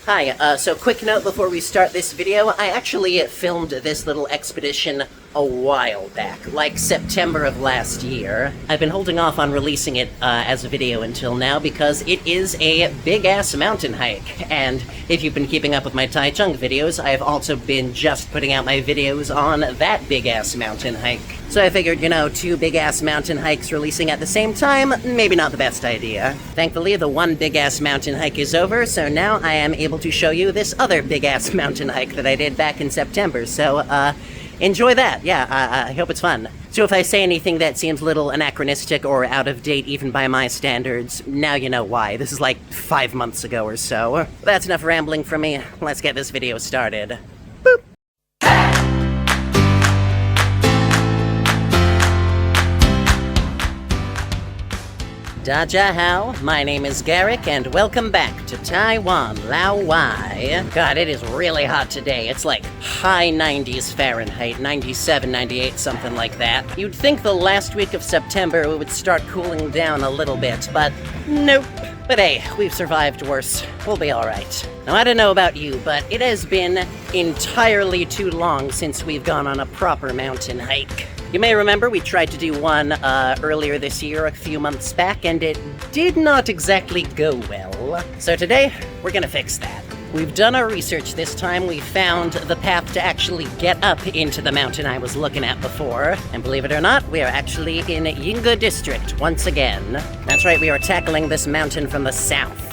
Hi, so quick note before we start this video, I actually filmed this little expedition a while back, like September of last year. I've been holding off on releasing it as a video until now because it is a big-ass mountain hike, and if you've been keeping up with my Taichung videos, I've also been just putting out my videos on that big-ass mountain hike. So I figured, two big-ass mountain hikes releasing at the same time, maybe not the best idea. Thankfully, the one big-ass mountain hike is over, so now I am able to show you this other big-ass mountain hike that I did back in September, so, enjoy that. Yeah, I hope it's fun. So if I say anything that seems a little anachronistic or out of date even by my standards, now you know why. This is like 5 months ago or so. That's enough rambling from me. Let's get this video started. Boop! Dajahao, my name is Garrick, and welcome back to Taiwan, Laowai. God, it is really hot today. It's like high 90s Fahrenheit, 97, 98, something like that. You'd think the last week of September we would start cooling down a little bit, but nope. But hey, we've survived worse. We'll be alright. Now, I don't know about you, but it has been entirely too long since we've gone on a proper mountain hike. You may remember we tried to do one earlier this year, a few months back, and it did not exactly go well. So today, we're gonna fix that. We've done our research this time. We found the path to actually get up into the mountain I was looking at before. And believe it or not, we are actually in Yingge district once again. That's right, we are tackling this mountain from the south.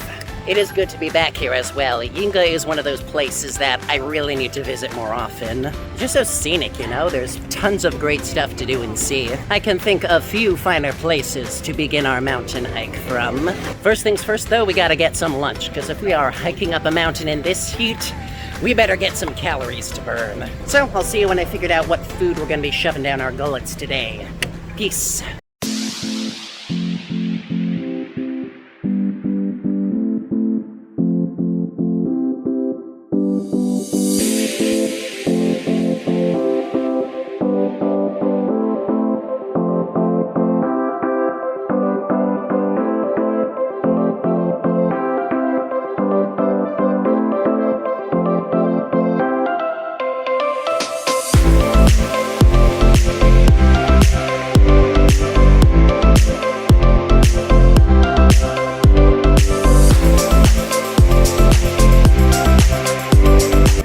It is good to be back here as well. Yingge is one of those places that I really need to visit more often. It's just so scenic, There's tons of great stuff to do and see. I can think of few finer places to begin our mountain hike from. First things first, though, we gotta get some lunch, because if we are hiking up a mountain in this heat, we better get some calories to burn. So, I'll see you when I figured out what food we're gonna be shoving down our gullets today. Peace.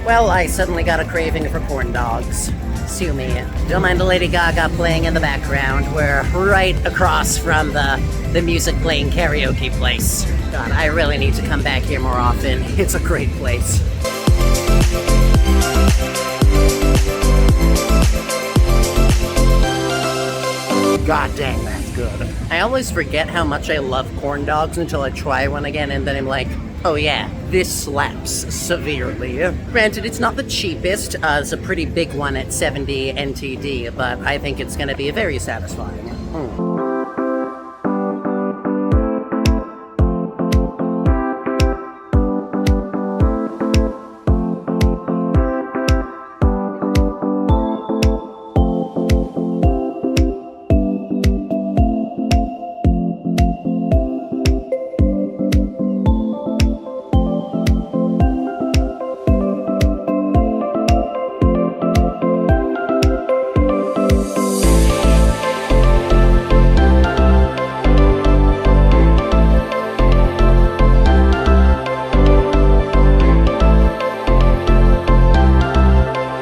Well, I suddenly got a craving for corn dogs. Sue me. Don't mind the Lady Gaga playing in the background. We're right across from the music playing karaoke place. God, I really need to come back here more often. It's a great place. God dang, that's good. I always forget how much I love corn dogs until I try one again, and then I'm like, oh yeah, this slaps severely. Granted, it's not the cheapest. It's a pretty big one at 70 NTD, but I think it's gonna be very satisfying.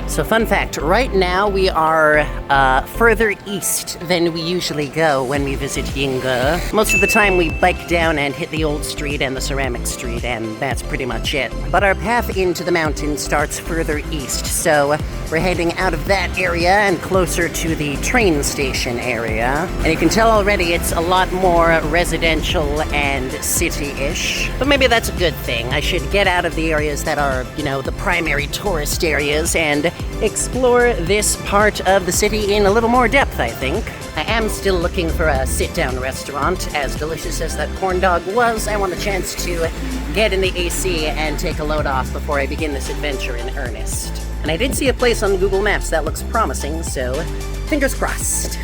So fun fact, right now we are further east than we usually go when we visit Yingge. Most of the time we bike down and hit the old street and the ceramic street, and that's pretty much it. But our path into the mountain starts further east, so we're heading out of that area and closer to the train station area. And you can tell already it's a lot more residential and city-ish. But maybe that's a good thing. I should get out of the areas that are, the primary tourist areas and explore this part of the city in a little more depth, I think. I am still looking for a sit-down restaurant. As delicious as that corn dog was, I want a chance to get in the AC and take a load off before I begin this adventure in earnest. And I did see a place on Google Maps that looks promising, so fingers crossed.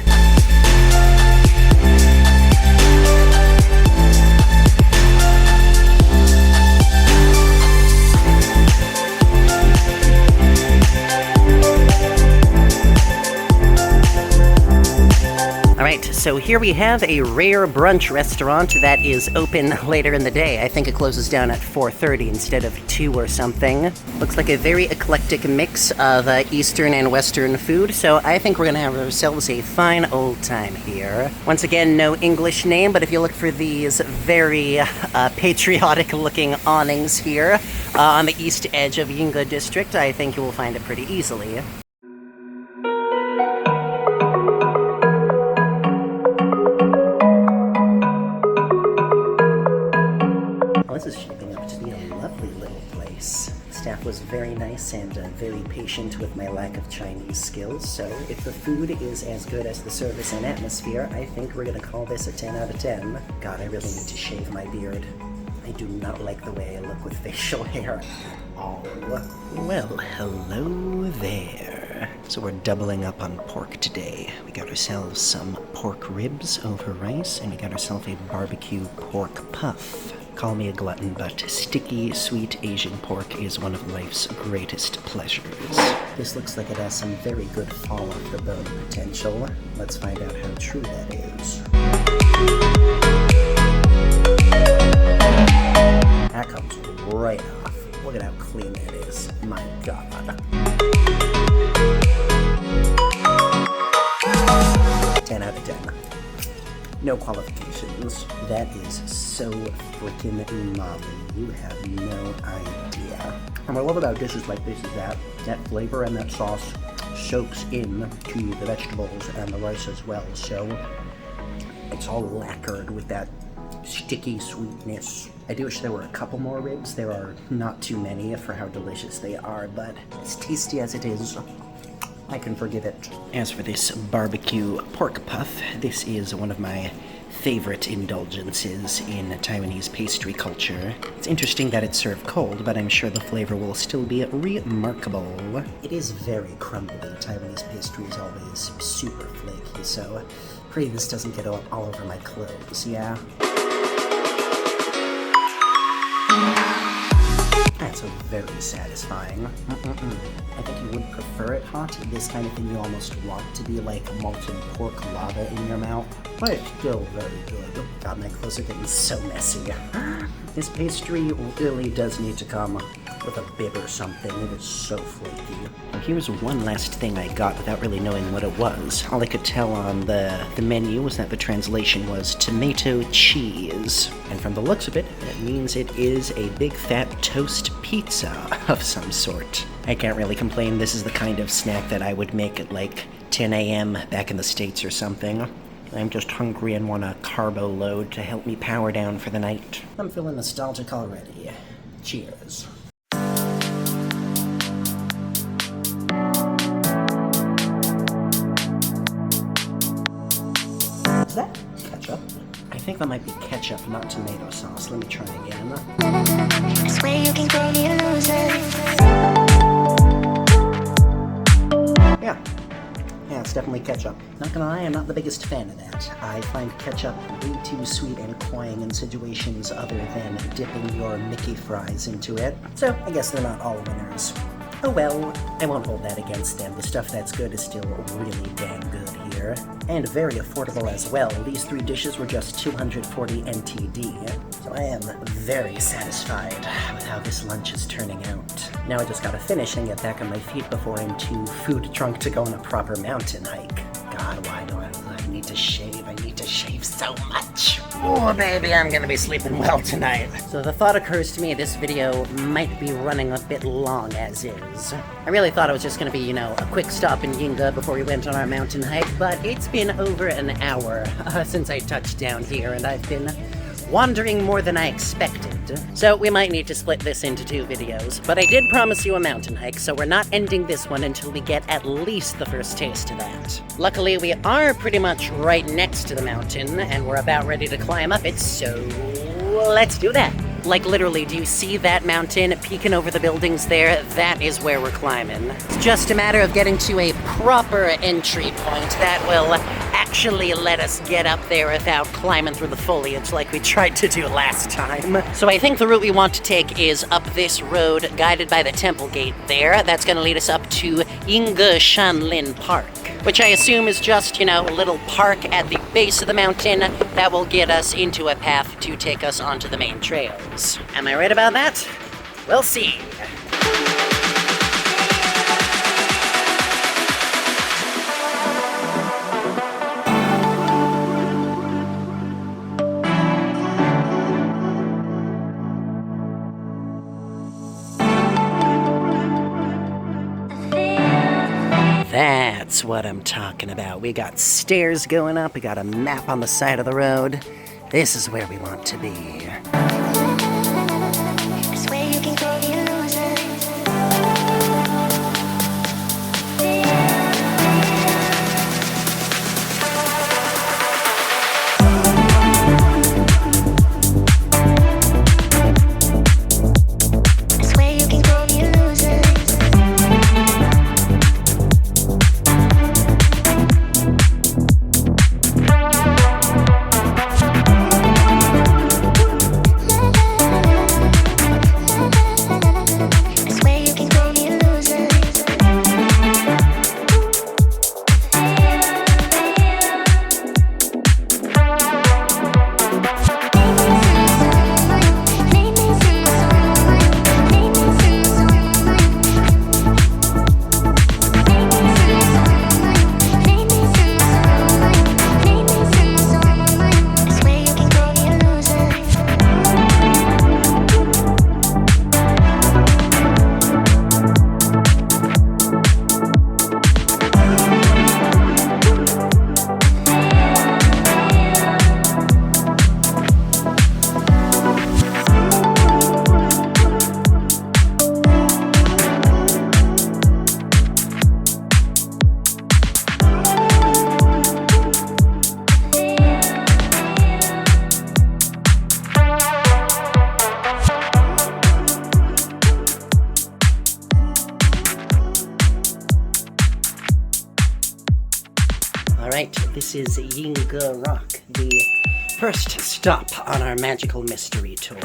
So here we have a rare brunch restaurant that is open later in the day. I think it closes down at 4:30 instead of 2 or something. Looks like a very eclectic mix of Eastern and Western food, so I think we're gonna have ourselves a fine old time here. Once again, no English name, but if you look for these very patriotic-looking awnings here on the east edge of Yingge district, I think you will find it pretty easily. This is shaping up to be a lovely little place. Staff was very nice and very patient with my lack of Chinese skills, so if the food is as good as the service and atmosphere, I think we're gonna call this a 10 out of 10. God, I really need to shave my beard. I do not like the way I look with facial hair at all. Well, hello there. So we're doubling up on pork today. We got ourselves some pork ribs over rice, and we got ourselves a barbecue pork puff. Call me a glutton, but sticky, sweet Asian pork is one of life's greatest pleasures. This looks like it has some very good fall-off-the-bone potential. Let's find out how true that is. That comes right off. Look at how clean that is. My God. 10 out of 10. No qualifications. That is so freaking umami. You have no idea. And what I love about dishes like this is that flavor and that sauce soaks in to the vegetables and the rice as well. So it's all lacquered with that sticky sweetness. I do wish there were a couple more ribs. There are not too many for how delicious they are, but as tasty as it is, I can forgive it. As for this barbecue pork puff, this is one of my favorite indulgences in Taiwanese pastry culture. It's interesting that it's served cold, but I'm sure the flavor will still be remarkable. It is very crumbly. Taiwanese pastry is always super flaky, so pray this doesn't get all over my clothes, yeah? That's very satisfying. I think you would prefer it hot. This kind of thing you almost want to be like molten pork lava in your mouth, but it's still very good. God, my clothes are getting so messy. This pastry really does need to come with a bib or something. It is so flaky. Well, here's one last thing I got without really knowing what it was. All I could tell on the menu was that the translation was tomato cheese. And from the looks of it, it means it is a big fat toast pizza of some sort. I can't really complain. This is the kind of snack that I would make at like 10 a.m. back in the States or something. I'm just hungry and want a carbo load to help me power down for the night. I'm feeling nostalgic already. Cheers. Is that ketchup? I think that might be ketchup, not tomato sauce. Let me try again. I swear you can call me a loser. Yeah, it's definitely ketchup. Not gonna lie, I'm not the biggest fan of that. I find ketchup way too sweet and cloying in situations other than dipping your Mickey fries into it. So I guess they're not all winners. Oh well, I won't hold that against them. The stuff that's good is still really dang good here. And very affordable as well. These 3 dishes were just 240 NTD. So I am very satisfied with how this lunch is turning out. Now I just gotta finish and get back on my feet before I'm too food drunk to go on a proper mountain hike. God, why do I need to shave? I need to shave so much. Oh, baby, I'm gonna be sleeping well tonight. So the thought occurs to me this video might be running a bit long as is. I really thought it was just gonna be, a quick stop in Yingge before we went on our mountain hike, but it's been over an hour since I touched down here, and I've been wandering more than I expected. So we might need to split this into 2 videos, but I did promise you a mountain hike, so we're not ending this one until we get at least the first taste of that. Luckily, we are pretty much right next to the mountain, and we're about ready to climb up it, so let's do that. Like literally, do you see that mountain peeking over the buildings there? That is where we're climbing. It's just a matter of getting to a proper entry point that will actually let us get up there without climbing through the foliage like we tried to do last time. So I think the route we want to take is up this road, guided by the temple gate there. That's gonna lead us up to Yingge Shanlin Park. which I assume is just, a little park at the base of the mountain that will get us into a path to take us onto the main trails. Am I right about that? We'll see. That's what I'm talking about. We got stairs going up, we got a map on the side of the road. This is where we want to be. Alright, this is Yingge Rock, the first stop on our magical mystery tour.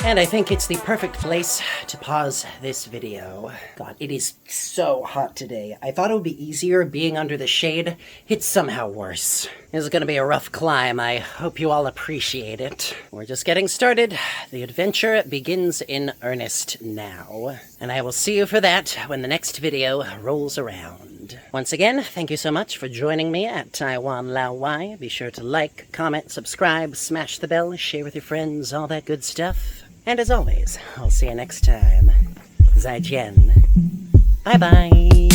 And I think it's the perfect place to pause this video. God, it is so hot today. I thought it would be easier being under the shade. It's somehow worse. This is gonna be a rough climb. I hope you all appreciate it. We're just getting started. The adventure begins in earnest now. And I will see you for that when the next video rolls around. Once again, thank you so much for joining me at Taiwan Lao Wai. Be sure to like, comment, subscribe, smash the bell, share with your friends, all that good stuff. And as always, I'll see you next time. 再见. Bye-bye.